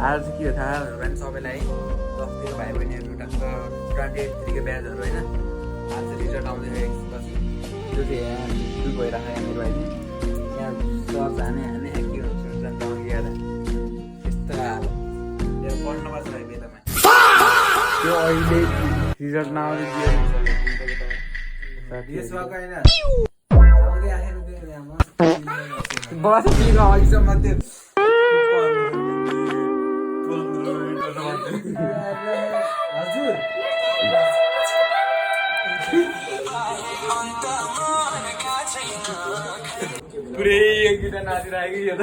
आज के थाहा भने सबैलाई 10 भाइ बहिनीहरू टक्क 28 ब्याजहरू होइन आज रिजल्ट आउँदैन त्यो चाहिँ यहाँ भइरहेको यहाँ मेरो अहिले यहाँ सर्च हाने के हुन्छ यहाँ यस्तो हाल यहाँ पढ्नु पर्छ भाइ बेलामा त्यो अहिले रिजल्ट नआउने बस अहिलेसम्म त्यो हजुर पुरै एक गीत नाचिरहेको यो त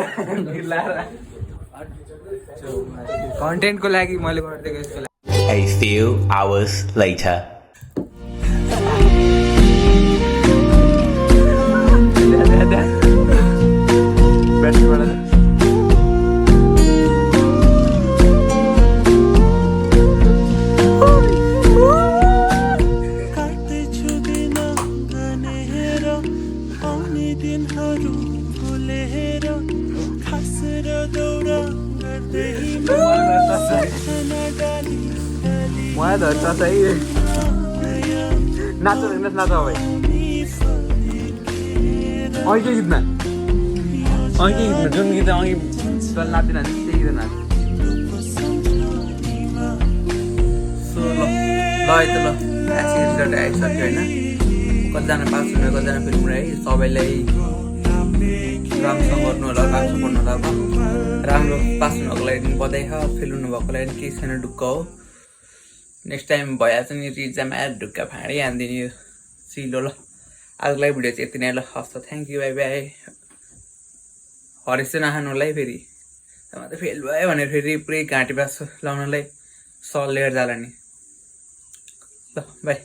कन्टेन्टको लागि मैले गरिदिएको यसको लागि A few hours later. मलाई धर्छ सही नाच्छ नाच भाइ अघिको गीतमा जुन गीत अघि तल नाच्दैन त्यही गीत नाच सो ल है त ल रिजल्ट आइसक्यो होइन कतिजना पास हुने कतिजना फेल हुने है सबैलाई राम्रोसँग गर्नु होला राम्रोसँग पढ्नु होला राम्रो पास हुनुको लागि बधाई छ फेल हुनुभएको लागि केही छैन ढुक्क हो नेक्स्ट टाइम भइहाल्छ नि इक्जाम आएर ढुक्का फाँडी हानिदिने यो सिलो ल आजको लागि भिडियो चाहिँ यति नै ल हस् त थ्याङ्क यू बाई बाई हरेस चाहिँ नखानु होला है फेरि त फेल भयो भनेर फेरि पुरै घाँटी पास लाउनलाई सल लिएर जाला नि ल बाई